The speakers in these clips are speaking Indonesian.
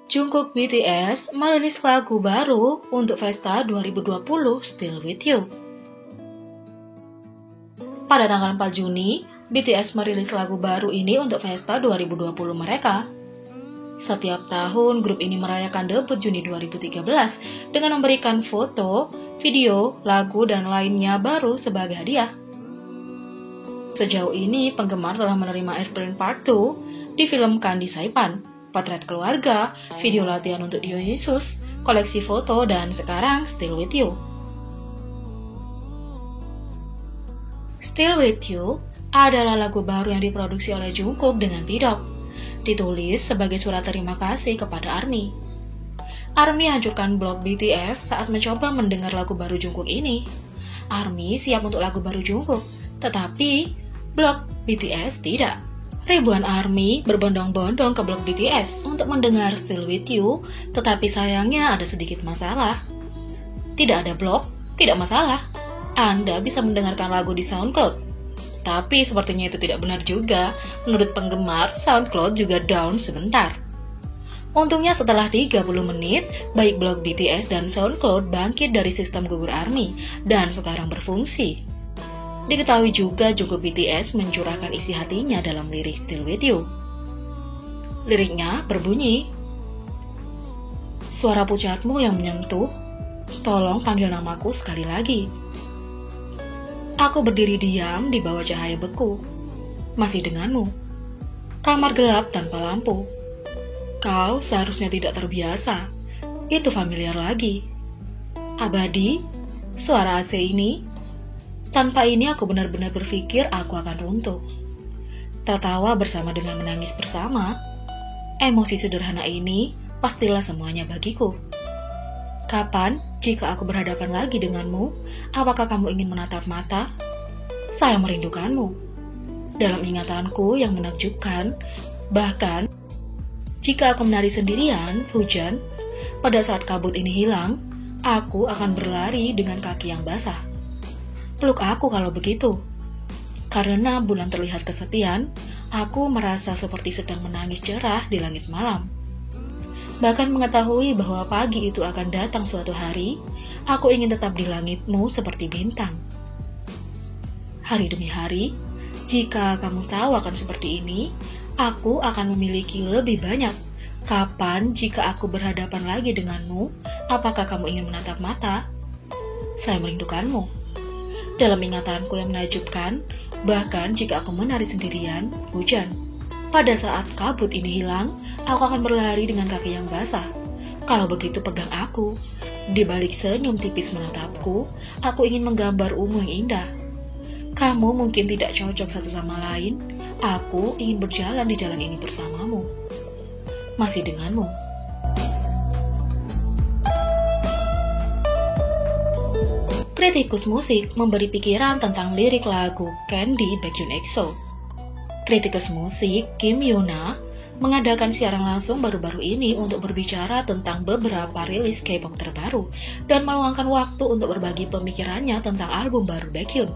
Jungkook BTS merilis lagu baru untuk Festa 2020 Still With You. Pada tanggal 4 Juni, BTS merilis lagu baru ini untuk Festa 2020 mereka. Setiap tahun, grup ini merayakan debut Juni 2013 dengan memberikan foto, video, lagu, dan lainnya baru sebagai hadiah. Sejauh ini, penggemar telah menerima Airplane Part 2, difilmkan di Saipan, potret keluarga, video latihan untuk Dionysus, koleksi foto, dan sekarang Still With You. Still With You adalah lagu baru yang diproduksi oleh Jungkook dengan T-Dog. Ditulis sebagai surat terima kasih kepada ARMY. ARMY hancurkan blog BTS saat mencoba mendengar lagu baru Jungkook ini. ARMY siap untuk lagu baru Jungkook, tetapi blog BTS tidak. Ribuan ARMY berbondong-bondong ke blog BTS untuk mendengar Still With You, tetapi sayangnya ada sedikit masalah. Tidak ada blog, tidak masalah. Anda bisa mendengarkan lagu di SoundCloud. Tapi sepertinya itu tidak benar juga. Menurut penggemar, SoundCloud juga down sebentar. Untungnya setelah 30 menit, baik blog BTS dan SoundCloud bangkit dari sistem gugur ARMY dan sekarang berfungsi. Diketahui juga Jungkook BTS mencurahkan isi hatinya dalam lirik Still With You. Liriknya berbunyi, "Suara pucatmu yang menyentuh, tolong panggil namaku sekali lagi. Aku berdiri diam di bawah cahaya beku, masih denganmu. Kamar gelap tanpa lampu. Kau seharusnya tidak terbiasa, itu familiar lagi. Abadi, suara AC ini. Tanpa ini aku benar-benar berpikir aku akan runtuh. Tertawa bersama dengan menangis bersama. Emosi sederhana ini pastilah semuanya bagiku. Kapan, jika aku berhadapan lagi denganmu, apakah kamu ingin menatap mata? Saya merindukanmu. Dalam ingatanku yang menakjubkan, bahkan jika aku menari sendirian, hujan, pada saat kabut ini hilang, aku akan berlari dengan kaki yang basah. Peluk aku kalau begitu. Karena bulan terlihat kesepian, aku merasa seperti sedang menangis cerah di langit malam. Bahkan mengetahui bahwa pagi itu akan datang suatu hari, aku ingin tetap di langitmu seperti bintang. Hari demi hari, jika kamu tahu akan seperti ini, aku akan memiliki lebih banyak. Kapan jika aku berhadapan lagi denganmu, apakah kamu ingin menatap mata? Saya merindukanmu. Dalam ingatanku yang menakjubkan, bahkan jika aku menari sendirian, hujan. Pada saat kabut ini hilang, aku akan berlari dengan kaki yang basah. Kalau begitu pegang aku. Di balik senyum tipis menatapku, aku ingin menggambar ungu yang indah. Kamu mungkin tidak cocok satu sama lain, aku ingin berjalan di jalan ini bersamamu. Masih denganmu. Kritikus musik memberi pikiran tentang lirik lagu Candy Baekhyun EXO. Kritikus musik Kim Yuna mengadakan siaran langsung baru-baru ini untuk berbicara tentang beberapa rilis K-pop terbaru dan meluangkan waktu untuk berbagi pemikirannya tentang album baru Baekhyun.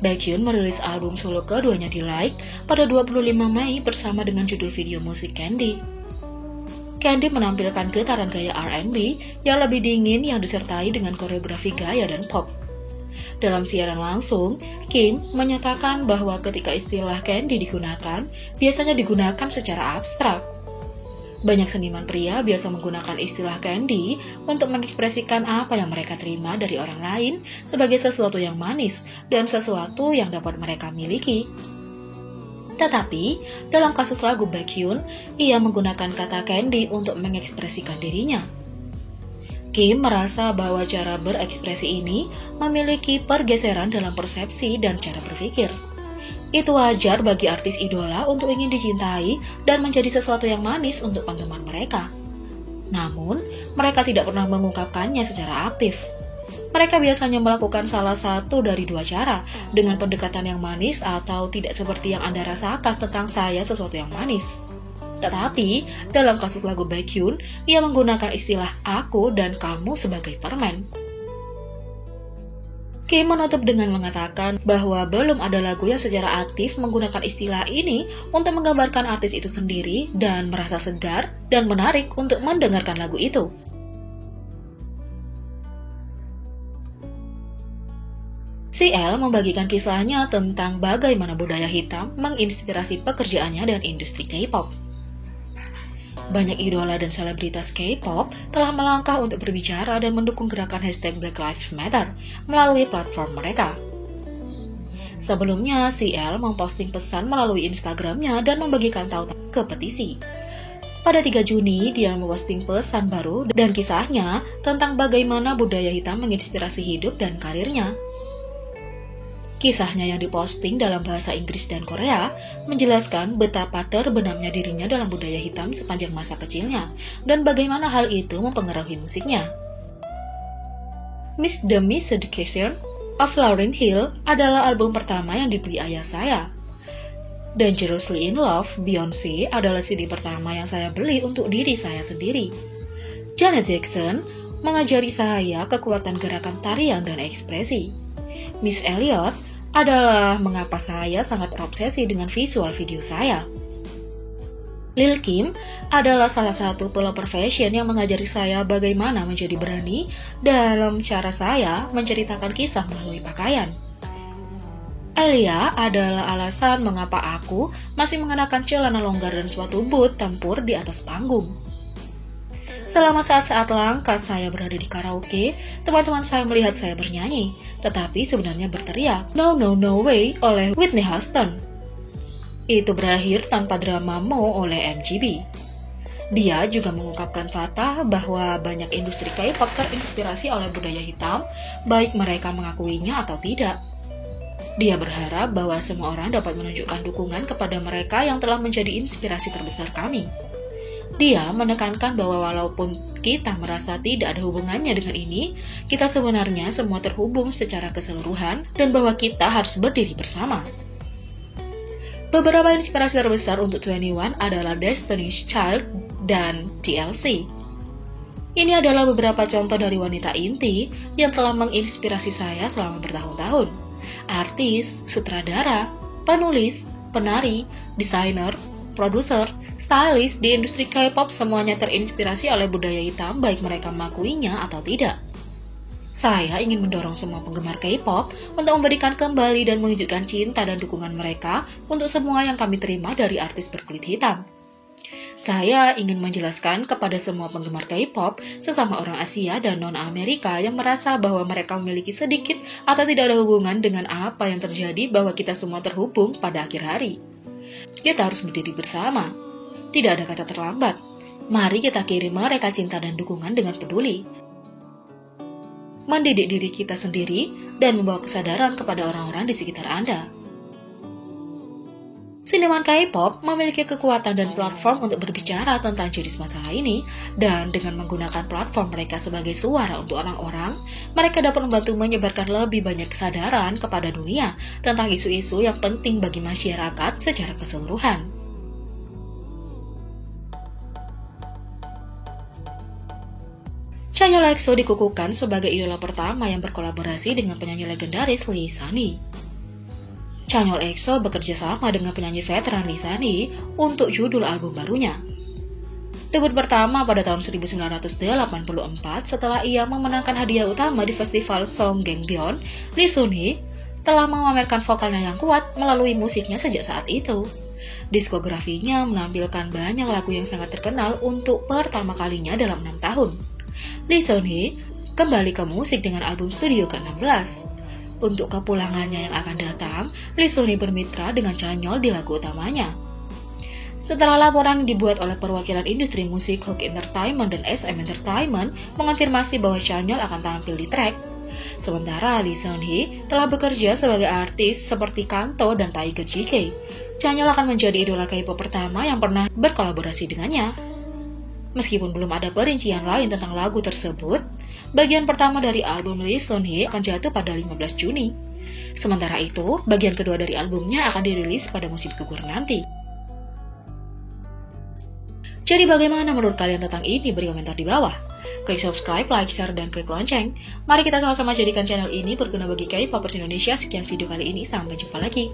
Baekhyun merilis album solo keduanya di Like pada 25 Mei bersama dengan judul video musik Candy. Candy menampilkan getaran gaya R&B yang lebih dingin yang disertai dengan koreografi gaya dan pop. Dalam siaran langsung, Kim menyatakan bahwa ketika istilah Candy digunakan, biasanya digunakan secara abstrak. Banyak seniman pria biasa menggunakan istilah Candy untuk mengekspresikan apa yang mereka terima dari orang lain sebagai sesuatu yang manis dan sesuatu yang dapat mereka miliki. Tetapi, dalam kasus lagu Baekhyun, ia menggunakan kata Candy untuk mengekspresikan dirinya. Kim merasa bahwa cara berekspresi ini memiliki pergeseran dalam persepsi dan cara berpikir. Itu wajar bagi artis idola untuk ingin dicintai dan menjadi sesuatu yang manis untuk penggemar mereka. Namun, mereka tidak pernah mengungkapkannya secara aktif. Mereka biasanya melakukan salah satu dari dua cara, dengan pendekatan yang manis atau tidak seperti yang Anda rasakan tentang saya sesuatu yang manis. Tetapi, dalam kasus lagu Baekhyun, ia menggunakan istilah aku dan kamu sebagai permen. Kim menutup dengan mengatakan bahwa belum ada lagu yang secara aktif menggunakan istilah ini untuk menggambarkan artis itu sendiri dan merasa segar dan menarik untuk mendengarkan lagu itu. CL membagikan kisahnya tentang bagaimana budaya hitam menginspirasi pekerjaannya dan industri K-pop. Banyak idola dan selebritas K-pop telah melangkah untuk berbicara dan mendukung gerakan hashtag Black Lives Matter melalui platform mereka. Sebelumnya, CL memposting pesan melalui Instagramnya dan membagikan tautan ke petisi. Pada 3 Juni, dia memposting pesan baru dan kisahnya tentang bagaimana budaya hitam menginspirasi hidup dan karirnya. Kisahnya yang diposting dalam bahasa Inggris dan Korea menjelaskan betapa terbenamnya dirinya dalam budaya hitam sepanjang masa kecilnya dan bagaimana hal itu mempengaruhi musiknya. Miss The Miseducation of Lauryn Hill adalah album pertama yang dibeli ayah saya. Dangerously in Love, Beyoncé adalah CD pertama yang saya beli untuk diri saya sendiri. Janet Jackson mengajari saya kekuatan gerakan tarian dan ekspresi. Miss Elliot adalah mengapa saya sangat terobsesi dengan visual video saya. Lil Kim adalah salah satu pelopor fashion yang mengajari saya bagaimana menjadi berani dalam cara saya menceritakan kisah melalui pakaian. Elia adalah alasan mengapa aku masih mengenakan celana longgar dan sepatu boot tempur di atas panggung. Selama saat-saat langka saya berada di karaoke, teman-teman saya melihat saya bernyanyi, tetapi sebenarnya berteriak, "No, no, no way" oleh Whitney Houston. Itu berakhir tanpa drama Mo oleh MGB. Dia juga mengungkapkan fakta bahwa banyak industri K-pop terinspirasi oleh budaya hitam, baik mereka mengakuinya atau tidak. Dia berharap bahwa semua orang dapat menunjukkan dukungan kepada mereka yang telah menjadi inspirasi terbesar kami. Dia menekankan bahwa walaupun kita merasa tidak ada hubungannya dengan ini, kita sebenarnya semua terhubung secara keseluruhan dan bahwa kita harus berdiri bersama. Beberapa inspirasi terbesar untuk 2NE1 adalah Destiny's Child dan TLC. Ini adalah beberapa contoh dari wanita inti yang telah menginspirasi saya selama bertahun-tahun. Artis, sutradara, penulis, penari, desainer, produser, stylist di industri K-pop semuanya terinspirasi oleh budaya hitam baik mereka mengakuinya atau tidak. Saya ingin mendorong semua penggemar K-pop untuk memberikan kembali dan menunjukkan cinta dan dukungan mereka untuk semua yang kami terima dari artis berkulit hitam. Saya ingin menjelaskan kepada semua penggemar K-pop, sesama orang Asia dan non-Amerika yang merasa bahwa mereka memiliki sedikit atau tidak ada hubungan dengan apa yang terjadi bahwa kita semua terhubung pada akhir hari. Kita harus berdiri bersama. Tidak ada kata terlambat. Mari kita kirim mereka cinta dan dukungan dengan peduli. Mendidik diri kita sendiri dan membawa kesadaran kepada orang-orang di sekitar Anda. Seniman K-pop memiliki kekuatan dan platform untuk berbicara tentang jenis masalah ini, dan dengan menggunakan platform mereka sebagai suara untuk orang-orang, mereka dapat membantu menyebarkan lebih banyak kesadaran kepada dunia tentang isu-isu yang penting bagi masyarakat secara keseluruhan. Chanyeol EXO dikukuhkan sebagai idola pertama yang berkolaborasi dengan penyanyi legendaris Lee Sunny. Chanyeol EXO bekerja sama dengan penyanyi veteran Lee Sunny untuk judul album barunya. Debut pertama pada tahun 1984 setelah ia memenangkan hadiah utama di festival Song Gangbyeon, Lee Sunny telah memamerkan vokalnya yang kuat melalui musiknya sejak saat itu. Diskografinya menampilkan banyak lagu yang sangat terkenal untuk pertama kalinya dalam 6 tahun. Lee Sunny kembali ke musik dengan album studio ke-16. Untuk kepulangannya yang akan datang, Lee Sunny bermitra dengan Chanyeol di lagu utamanya. Setelah laporan dibuat oleh perwakilan industri musik Hook Entertainment dan SM Entertainment mengonfirmasi bahwa Chanyeol akan tampil di track, sementara Lee Sunny telah bekerja sebagai artis seperti Kanto dan Tiger JK. Chanyeol akan menjadi idola K-pop pertama yang pernah berkolaborasi dengannya. Meskipun belum ada perincian lain tentang lagu tersebut, bagian pertama dari album Lee Sunny akan jatuh pada 15 Juni. Sementara itu, bagian kedua dari albumnya akan dirilis pada musim gugur nanti. Jadi bagaimana menurut kalian tentang ini? Beri komentar di bawah. Klik subscribe, like, share, dan klik lonceng. Mari kita sama-sama jadikan channel ini berguna bagi K-popers Indonesia. Sekian video kali ini, sampai jumpa lagi.